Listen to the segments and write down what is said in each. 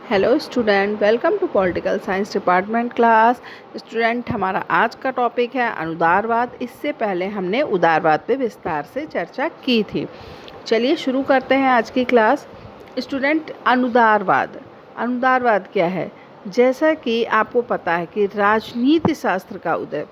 Hello student, welcome to political science department class. Student, हमारा आज का टॉपिक है अनुदारवाद। इससे पहले हमने उदारवाद पे विस्तार से चर्चा की थी। चलिए शुरू करते हैं आज की क्लास। स्टूडेंट, अनुदारवाद क्या है? जैसा कि आपको पता है कि राजनीति शास्त्र का उदय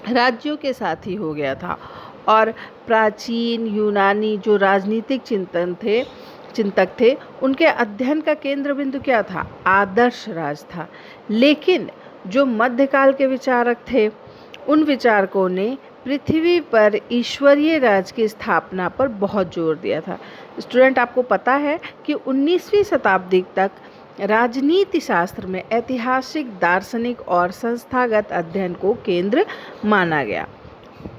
राज्यों के साथ ही हो गया था और प्राचीन यूनानी जो राजनीतिक चिंतक थे उनके अध्ययन का केंद्र बिंदु क्या था? आदर्श राज था। लेकिन जो मध्यकाल के विचारक थे उन विचारकों ने पृथ्वी पर ईश्वरीय राज की स्थापना पर बहुत जोर दिया था। स्टूडेंट, आपको पता है कि 19वीं शताब्दी तक राजनीति शास्त्र में ऐतिहासिक, दार्शनिक और संस्थागत अध्ययन को केंद्र माना गया।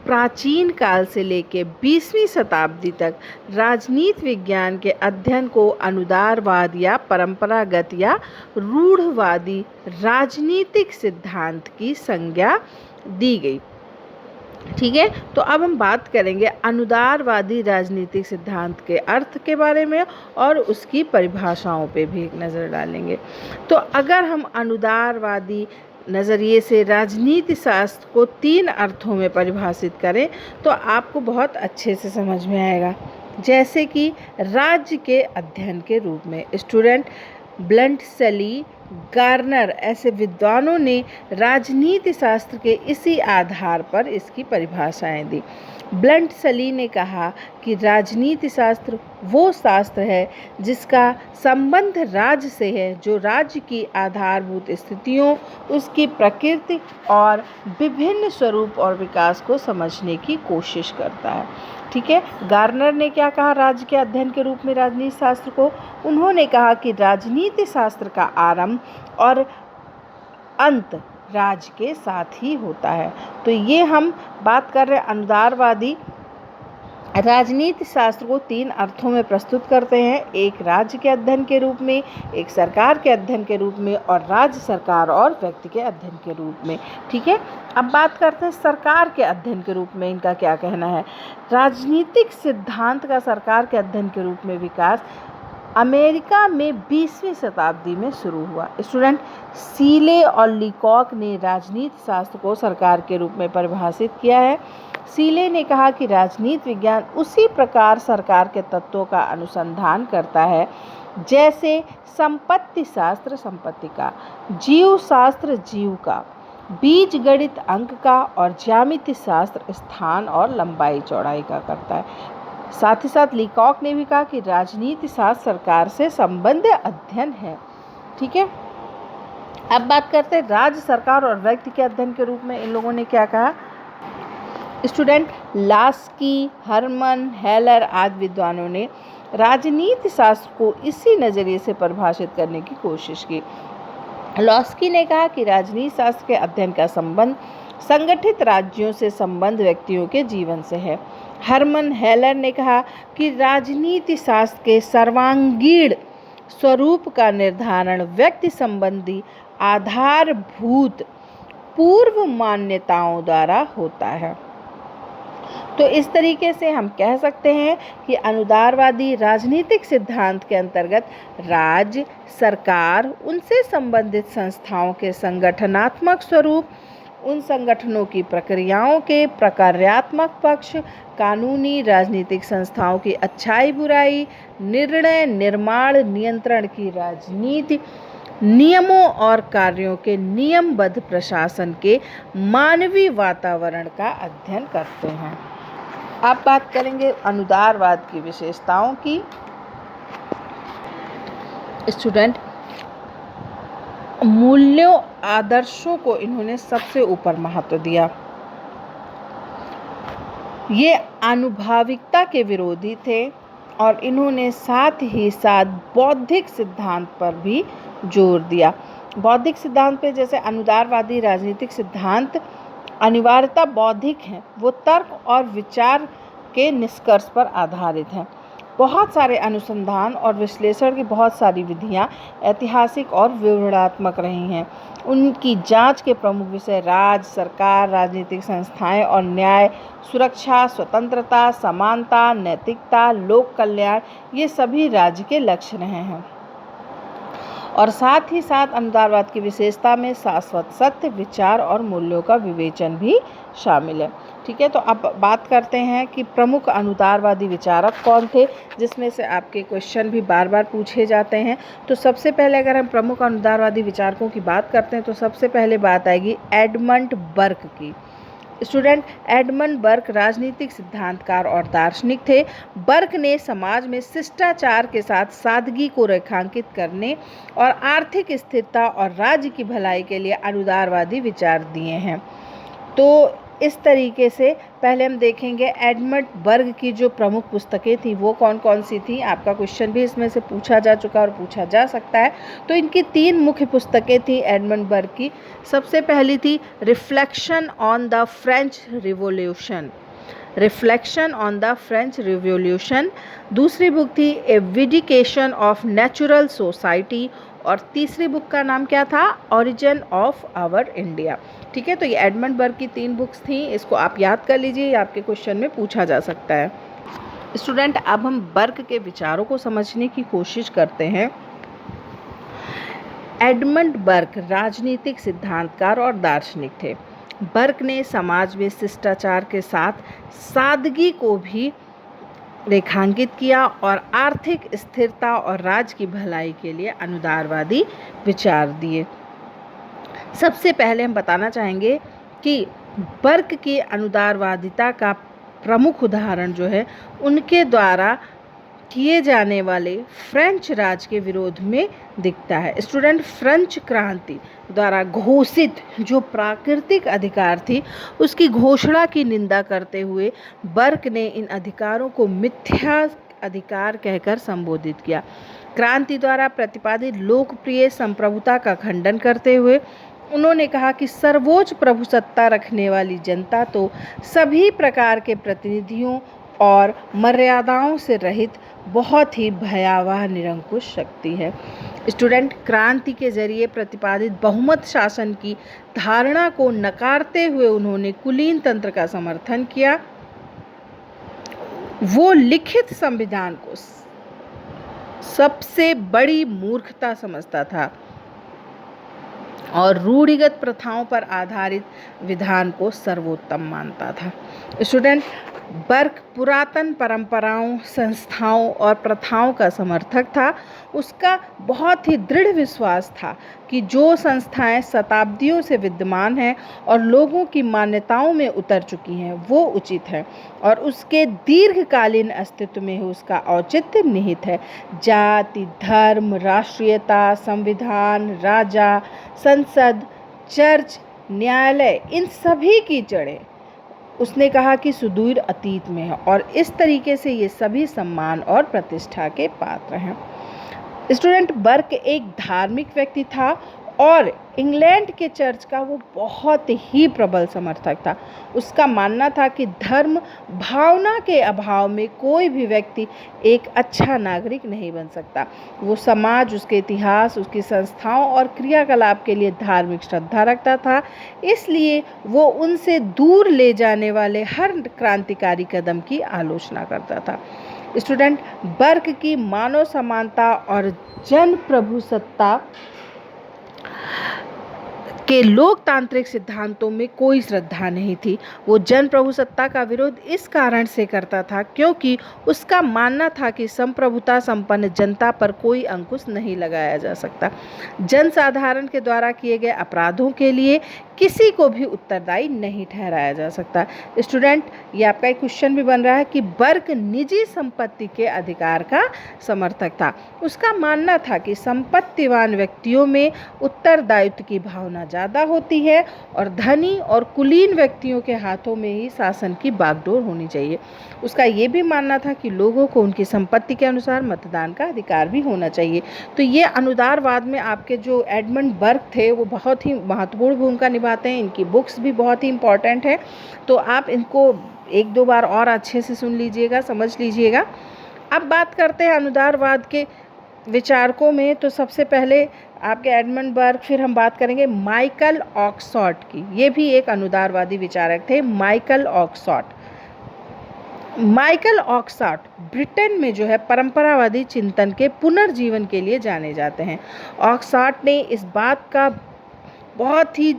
प्राचीन काल से लेकर 20वीं शताब्दी तक राजनीति विज्ञान के अध्ययन को अनुदारवाद या परंपरागत या रूढ़वादी राजनीतिक सिद्धांत की संज्ञा दी गई। ठीक है, तो अब हम बात करेंगे अनुदारवादी राजनीतिक सिद्धांत के अर्थ के बारे में और उसकी परिभाषाओं पे भी एक नज़र डालेंगे। तो अगर हम अनुदारवादी नज़रिए से राजनीति शास्त्र को 3 अर्थों में परिभाषित करें तो आपको बहुत अच्छे से समझ में आएगा। जैसे कि राज्य के अध्ययन के रूप में स्टूडेंट, ब्लंट सली, गार्नर ऐसे विद्वानों ने राजनीति शास्त्र के इसी आधार पर इसकी परिभाषाएं दी। ब्लंट सली ने कहा कि राजनीति शास्त्र वो शास्त्र है जिसका संबंध राज्य से है, जो राज्य की आधारभूत स्थितियों, उसकी प्रकृति और विभिन्न स्वरूप और विकास को समझने की कोशिश करता है। ठीक है, गार्नर ने क्या कहा राज्य के अध्ययन के रूप में राजनीति शास्त्र को? उन्होंने कहा कि राजनीति शास्त्र का आरंभ और अंत राज्य के साथ ही होता है। तो ये हम बात कर रहे हैं अनुदारवादी राजनीति शास्त्र को 3 अर्थों में प्रस्तुत करते हैं। एक राज्य के अध्ययन के रूप में, एक सरकार के अध्ययन के रूप में और राज्य, सरकार और व्यक्ति के अध्ययन के रूप में। ठीक है, अब बात करते हैं सरकार के अध्ययन के रूप में इनका क्या कहना है। राजनीतिक सिद्धांत का सरकार के अध्ययन के रूप में विकास अमेरिका में 20वीं शताब्दी में शुरू हुआ। स्टूडेंट, सीले और लीकॉक ने राजनीति शास्त्र को सरकार के रूप में परिभाषित किया है। सीले ने कहा कि राजनीति विज्ञान उसी प्रकार सरकार के तत्वों का अनुसंधान करता है जैसे संपत्ति शास्त्र संपत्ति का, जीव शास्त्र जीव का, बीज गणित अंक का और ज्यामिति शास्त्र स्थान और लंबाई चौड़ाई का करता है। साथ ही साथ लीकॉक ने भी कहा कि राजनीति शास्त्र सरकार से संबंधित अध्ययन है। ठीक है, अब बात करते हैं राज्य, सरकार और व्यक्ति के अध्ययन के रूप में इन लोगों ने क्या कहा। स्टूडेंट, लास्की, हरमन, हेलर आदि विद्वानों ने राजनीति शास्त्र को इसी नज़रिए से परिभाषित करने की कोशिश की। लास्की ने कहा कि राजनीति शास्त्र के अध्ययन का संबंध संगठित राज्यों से संबंध व्यक्तियों के जीवन से है। हरमन हेलर ने कहा कि राजनीति शास्त्र के सर्वांगीण स्वरूप का निर्धारण व्यक्ति संबंधी आधारभूत पूर्व मान्यताओं द्वारा होता है। तो इस तरीके से हम कह सकते हैं कि अनुदारवादी राजनीतिक सिद्धांत के अंतर्गत राज्य, सरकार, उनसे संबंधित संस्थाओं के संगठनात्मक स्वरूप, उन संगठनों की प्रक्रियाओं के प्रकार्यात्मक पक्ष, कानूनी राजनीतिक संस्थाओं की अच्छाई बुराई, निर्णय निर्माण नियंत्रण की राजनीति, नियमों और कार्यों के नियमबद्ध प्रशासन के मानवीय वातावरण का अध्ययन करते हैं। अब बात करेंगे अनुदारवाद की विशेषताओं की। स्टूडेंट, मूल्यों, आदर्शों को इन्होंने सबसे ऊपर महत्व दिया। ये आनुभाविकता के विरोधी थे और इन्होंने साथ ही साथ बौद्धिक सिद्धांत पर भी जोर दिया। बौद्धिक सिद्धांत पे जैसे अनुदारवादी राजनीतिक सिद्धांत अनिवार्यता बौद्धिक हैं, वो तर्क और विचार के निष्कर्ष पर आधारित हैं। बहुत सारे अनुसंधान और विश्लेषण की बहुत सारी विधियां ऐतिहासिक और विवरणात्मक रही हैं। उनकी जांच के प्रमुख विषय राज्य, सरकार, राजनीतिक संस्थाएं और न्याय, सुरक्षा, स्वतंत्रता, समानता, नैतिकता, लोक कल्याण, ये सभी राज्य के लक्ष्य रहे हैं। और साथ ही साथ अनुदारवाद की विशेषता में शाश्वत सत्य, विचार और मूल्यों का विवेचन भी शामिल है। ठीक है, तो अब बात करते हैं कि प्रमुख अनुदारवादी विचारक कौन थे, जिसमें से आपके क्वेश्चन भी बार बार पूछे जाते हैं। तो सबसे पहले अगर हम प्रमुख अनुदारवादी विचारकों की बात करते हैं तो सबसे पहले बात आएगी एडमंड बर्क की। स्टूडेंट, एडमंड बर्क राजनीतिक सिद्धांतकार और दार्शनिक थे। बर्क ने समाज में शिष्टाचार के साथ सादगी को रेखांकित करने और आर्थिक स्थिरता और राज्य की भलाई के लिए अनुदारवादी विचार दिए हैं। तो इस तरीके से पहले हम देखेंगे एडमंड बर्क की जो प्रमुख पुस्तकें थी वो कौन कौन सी थी। आपका क्वेश्चन भी इसमें से पूछा जा चुका और पूछा जा सकता है। तो इनकी 3 मुख्य पुस्तकें थी एडमंड बर्क की। सबसे पहली थी reflection on the French revolution, reflection on the French revolution. दूसरी बुक थी ए विडिकेशन ऑफ नेचुरल सोसाइटी और तीसरी बुक का नाम क्या था, ओरिजिन ऑफ आवर इंडिया। ठीक है, तो ये एडमंड बर्क की 3 बुक्स थी, इसको आप याद कर लीजिए, ये आपके क्वेश्चन में पूछा जा सकता है। स्टूडेंट, अब हम बर्क के विचारों को समझने की कोशिश करते हैं। एडमंड बर्क राजनीतिक सिद्धांतकार और दार्शनिक थे। बर्क ने समाज में शिष्टाचार के साथ सादगी को भी रेखांकित किया और आर्थिक स्थिरता और राज्य की भलाई के लिए अनुदारवादी विचार दिए। सबसे पहले हम बताना चाहेंगे कि बर्क की अनुदारवादिता का प्रमुख उदाहरण जो है उनके द्वारा किए जाने वाले फ्रेंच राज के विरोध में दिखता है। स्टूडेंट, फ्रेंच क्रांति द्वारा घोषित जो प्राकृतिक अधिकार थी उसकी घोषणा की निंदा करते हुए बर्क ने इन अधिकारों को मिथ्या अधिकार कहकर संबोधित किया। क्रांति द्वारा प्रतिपादित लोकप्रिय संप्रभुता का खंडन करते हुए उन्होंने कहा कि सर्वोच्च प्रभुसत्ता रखने वाली जनता तो सभी प्रकार के प्रतिनिधियों और मर्यादाओं से रहित बहुत ही भयावह निरंकुश शक्ति है। स्टूडेंट, क्रांति के जरिए प्रतिपादित बहुमत शासन की धारणा को नकारते हुए उन्होंने कुलीन तंत्र का समर्थन किया। वो लिखित संविधान को सबसे बड़ी मूर्खता समझता था और रूढ़िगत प्रथाओं पर आधारित विधान को सर्वोत्तम मानता था। स्टूडेंट, बर्क पुरातन परंपराओं, संस्थाओं और प्रथाओं का समर्थक था। उसका बहुत ही दृढ़ विश्वास था कि जो संस्थाएं शताब्दियों से विद्यमान हैं और लोगों की मान्यताओं में उतर चुकी हैं वो उचित हैं और उसके दीर्घकालीन अस्तित्व में उसका औचित्य निहित है। जाति, धर्म, राष्ट्रीयता, संविधान, राजा, संसद, चर्च, न्यायालय, इन सभी की जड़ें उसने कहा कि सुदूर अतीत में है और इस तरीके से ये सभी सम्मान और प्रतिष्ठा के पात्र हैं। स्टूडेंट, बर्क एक धार्मिक व्यक्ति था और इंग्लैंड के चर्च का वो बहुत ही प्रबल समर्थक था। उसका मानना था कि धर्म भावना के अभाव में कोई भी व्यक्ति एक अच्छा नागरिक नहीं बन सकता। वो समाज, उसके इतिहास, उसकी संस्थाओं और क्रियाकलाप के लिए धार्मिक श्रद्धा रखता था। इसलिए वो उनसे दूर ले जाने वाले हर क्रांतिकारी कदम की आलोचना करता था। स्टूडेंट, बर्क की मानव समानता और जन प्रभुसत्ता के लोकतांत्रिक सिद्धांतों में कोई श्रद्धा नहीं थी। वो जन प्रभुसत्ता का विरोध इस कारण से करता था क्योंकि उसका मानना था कि संप्रभुता संपन्न जनता पर कोई अंकुश नहीं लगाया जा सकता। जनसाधारण के द्वारा किए गए अपराधों के लिए किसी को भी उत्तरदायी नहीं ठहराया जा सकता। स्टूडेंट, ये आपका एक क्वेश्चन भी बन रहा है कि बर्क निजी संपत्ति के अधिकार का समर्थक था। उसका मानना था कि संपत्तिवान व्यक्तियों में उत्तरदायित्व की भावना ज़्यादा होती है और धनी और कुलीन व्यक्तियों के हाथों में ही शासन की बागडोर होनी चाहिए। उसका ये भी मानना था कि लोगों को उनकी संपत्ति के अनुसार मतदान का अधिकार भी होना चाहिए। तो ये अनुदारवाद में आपके जो एडमंड बर्क थे वो बहुत ही महत्वपूर्ण भूमिका निभाते हैं। इनकी बुक्स भी बहुत ही इम्पॉर्टेंट है, तो आप इनको 1-2 बार और अच्छे से सुन लीजिएगा, समझ लीजिएगा। अब बात करते हैं अनुदारवाद के विचारकों में। तो सबसे पहले आपके एडमंड बर्क, फिर हम बात करेंगे माइकल ऑक्सफोर्ड की। ये भी एक अनुदारवादी विचारक थे, Michael Oxford. Michael Oxford Britain में जो है परंपरावादी चिंतन के पुनर्जीवन के लिए जाने जाते हैं। ऑक्सफोर्ड ने इस बात का बहुत ही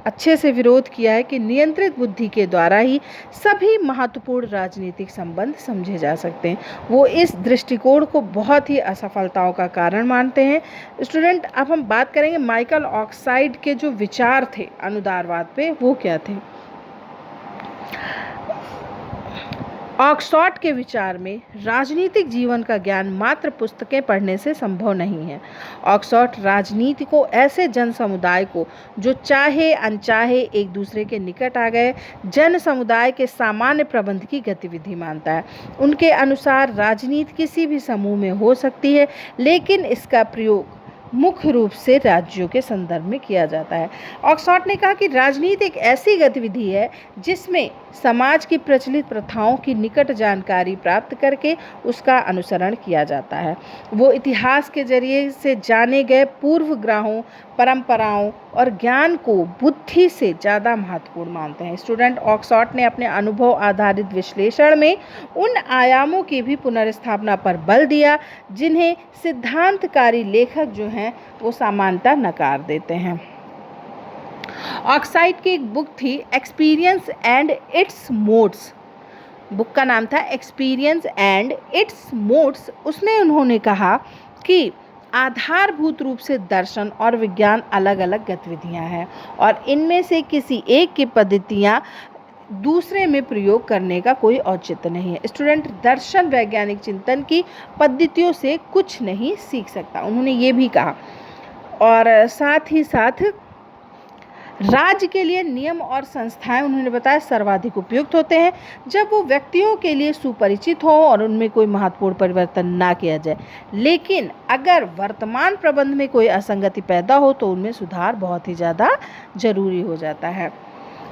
अच्छे से विरोध किया है कि नियंत्रित बुद्धि के द्वारा ही सभी महत्वपूर्ण राजनीतिक संबंध समझे जा सकते हैं। वो इस दृष्टिकोण को बहुत ही असफलताओं का कारण मानते हैं। स्टूडेंट, अब हम बात करेंगे माइकल ऑक्सफोर्ड के जो विचार थे अनुदारवाद पे, वो क्या थे। ऑक्सफोर्ड के विचार में राजनीतिक जीवन का ज्ञान मात्र पुस्तकें पढ़ने से संभव नहीं है। ऑक्सफोर्ड राजनीति को ऐसे जन समुदाय को जो चाहे अनचाहे एक दूसरे के निकट आ गए जन समुदाय के सामान्य प्रबंध की गतिविधि मानता है। उनके अनुसार राजनीति किसी भी समूह में हो सकती है, लेकिन इसका प्रयोग मुख्य रूप से राज्यों के संदर्भ में किया जाता है। ऑक्सफोर्ड ने कहा कि राजनीति एक ऐसी गतिविधि है जिसमें समाज की प्रचलित प्रथाओं की निकट जानकारी प्राप्त करके उसका अनुसरण किया जाता है। वो इतिहास के जरिए से जाने गए पूर्वग्रहों, परंपराओं और ज्ञान को बुद्धि से ज़्यादा महत्वपूर्ण मानते हैं। स्टूडेंट, ऑक्सफोर्ड ने अपने अनुभव आधारित विश्लेषण में उन आयामों की भी पुनर्स्थापना पर बल दिया जिन्हें सिद्धांतकारी लेखक जो हैं वो सामान्यतः नकार देते हैं। ऑक्सफोर्ड की एक बुक थी experience and it's modes, book का नाम था एक्सपीरियंस एंड इट्स मोड्स। उसमें उन्होंने कहा कि आधारभूत रूप से दर्शन और विज्ञान अलग अलग गतिविधियां हैं और इनमें से किसी एक की पद्धतियां दूसरे में प्रयोग करने का कोई औचित्य नहीं है। स्टूडेंट, दर्शन वैज्ञानिक चिंतन की पद्धतियों से कुछ नहीं सीख सकता, उन्होंने ये भी कहा। और साथ ही साथ राज्य के लिए नियम और संस्थाएं उन्होंने बताया सर्वाधिक उपयुक्त होते हैं जब वो व्यक्तियों के लिए सुपरिचित हो और उनमें कोई महत्वपूर्ण परिवर्तन ना किया जाए, लेकिन अगर वर्तमान प्रबंध में कोई असंगति पैदा हो तो उनमें सुधार बहुत ही ज़्यादा जरूरी हो जाता है।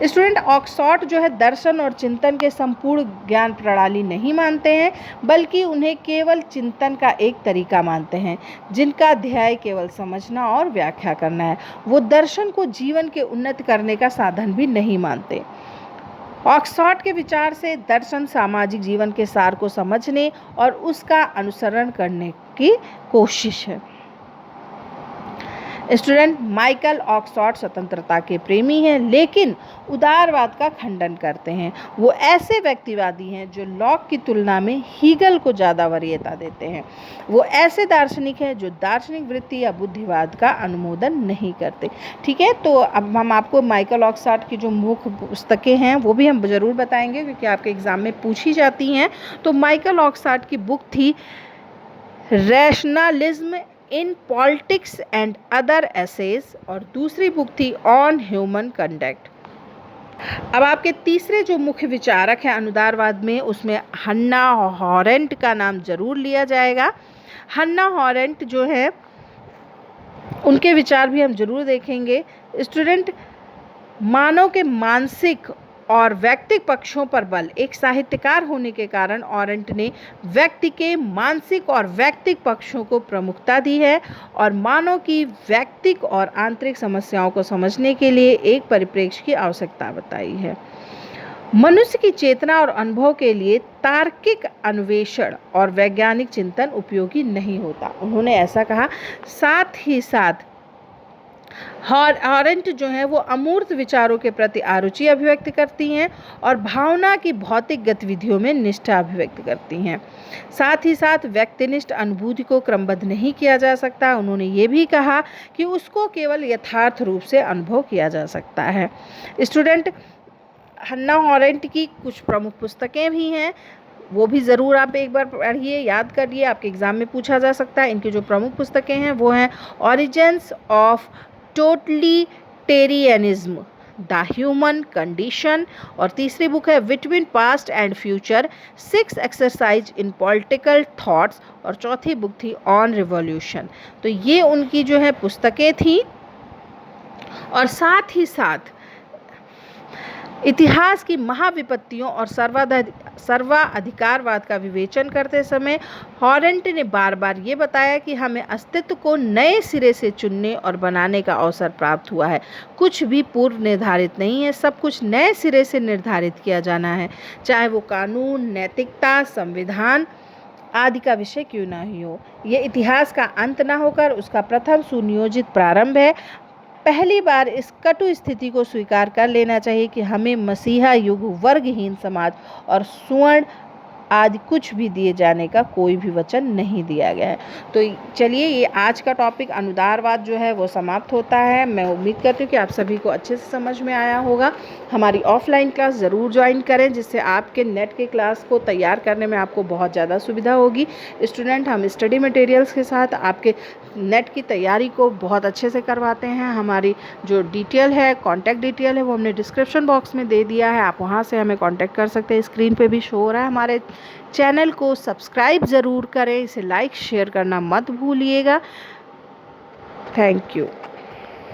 स्टूडेंट, ऑक्सफोर्ड जो है दर्शन और चिंतन के संपूर्ण ज्ञान प्रणाली नहीं मानते हैं, बल्कि उन्हें केवल चिंतन का एक तरीका मानते हैं जिनका ध्येय केवल समझना और व्याख्या करना है। वो दर्शन को जीवन के उन्नति करने का साधन भी नहीं मानते। ऑक्सफोर्ड के विचार से दर्शन सामाजिक जीवन के सार को समझने और उसका अनुसरण करने की कोशिश है। स्टूडेंट, माइकल ऑक्सफोर्ड स्वतंत्रता के प्रेमी हैं लेकिन उदारवाद का खंडन करते हैं। वो ऐसे व्यक्तिवादी हैं जो लॉक की तुलना में हीगल को ज़्यादा वरीयता देते हैं। वो ऐसे दार्शनिक हैं जो दार्शनिक वृत्ति या बुद्धिवाद का अनुमोदन नहीं करते। ठीक है, तो अब हम आपको माइकल ऑक्सफोर्ड की जो मुख्य पुस्तकें हैं वो भी हम ज़रूर बताएंगे क्योंकि आपके एग्ज़ाम में पूछी जाती हैं। तो माइकल ऑक्सफोर्ड की बुक थी rationalism in politics and other essays और दूसरी बुक थी ऑन ह्यूमन कंडक्ट। अब आपके तीसरे जो मुख्य विचारक हैं अनुदारवाद में, उसमें हन्ना हॉरेंट का नाम जरूर लिया जाएगा। हन्ना हॉरेंट जो है उनके विचार भी हम जरूर देखेंगे। स्टूडेंट, मानव के मानसिक और व्यक्तिक पक्षों पर बल। एक साहित्यकार होने के कारण ऑरेंट ने व्यक्ति के मानसिक और व्यक्तिक पक्षों को प्रमुखता दी है और मानव की व्यक्तिक और आंतरिक समस्याओं को समझने के लिए एक परिप्रेक्ष्य की आवश्यकता बताई है। मनुष्य की चेतना और अनुभव के लिए तार्किक अन्वेषण और वैज्ञानिक चिंतन उपयोगी नहीं होता, उन्होंने ऐसा कहा। साथ ही साथ हॉरेंट जो है वो अमूर्त विचारों के प्रति आरुचि अभिव्यक्त करती हैं और भावना की भौतिक गतिविधियों में निष्ठा अभिव्यक्त करती हैं। साथ ही साथ व्यक्तिनिष्ठ अनुभूति को क्रमबद्ध नहीं किया जा सकता, उन्होंने ये भी कहा कि उसको केवल यथार्थ रूप से अनुभव किया जा सकता है। स्टूडेंट, हन्ना हॉरेंट की कुछ प्रमुख पुस्तकें भी हैं, वो भी ज़रूर आप एक बार पढ़िए, याद करिए, आपके एग्ज़ाम में पूछा जा सकता है। इनकी जो प्रमुख पुस्तकें हैं वो हैं origins of totalitarianism, the human condition, और तीसरी बुक है between past and future, 6 exercise in political thoughts, और चौथी बुक थी ऑन रिवॉल्यूशन। तो ये उनकी जो है पुस्तकें थी। और साथ ही साथ इतिहास की महाविपत्तियों और सर्वाधिकारवाद का विवेचन करते समय हॉरेंट ने बार बार ये बताया कि हमें अस्तित्व को नए सिरे से चुनने और बनाने का अवसर प्राप्त हुआ है। कुछ भी पूर्व निर्धारित नहीं है, सब कुछ नए सिरे से निर्धारित किया जाना है, चाहे वो कानून, नैतिकता, संविधान आदि का विषय क्यों ना ही हो। ये इतिहास का अंत ना होकर उसका प्रथम सुनियोजित प्रारंभ है। पहली बार इस कटु स्थिति को स्वीकार कर लेना चाहिए कि हमें मसीहा युग, वर्गहीन समाज और स्वर्ण आदि कुछ भी दिए जाने का कोई भी वचन नहीं दिया गया है। तो चलिए, ये आज का टॉपिक अनुदारवाद जो है वो समाप्त होता है। मैं उम्मीद करती हूँ कि आप सभी को अच्छे से समझ में आया होगा। हमारी ऑफलाइन क्लास ज़रूर ज्वाइन करें, जिससे आपके नेट के क्लास को तैयार करने में आपको बहुत ज़्यादा सुविधा होगी। स्टूडेंट, हम स्टडी मटेरियल्स के साथ आपके नेट की तैयारी को बहुत अच्छे से करवाते हैं। हमारी जो डिटेल है, कॉन्टैक्ट डिटेल है, वो हमने डिस्क्रिप्शन बॉक्स में दे दिया है, आप वहाँ से हमें कॉन्टैक्ट कर सकते हैं। स्क्रीन पे भी शो हो रहा है। हमारे चैनल को सब्सक्राइब ज़रूर करें, इसे लाइक शेयर करना मत भूलिएगा। Thank you.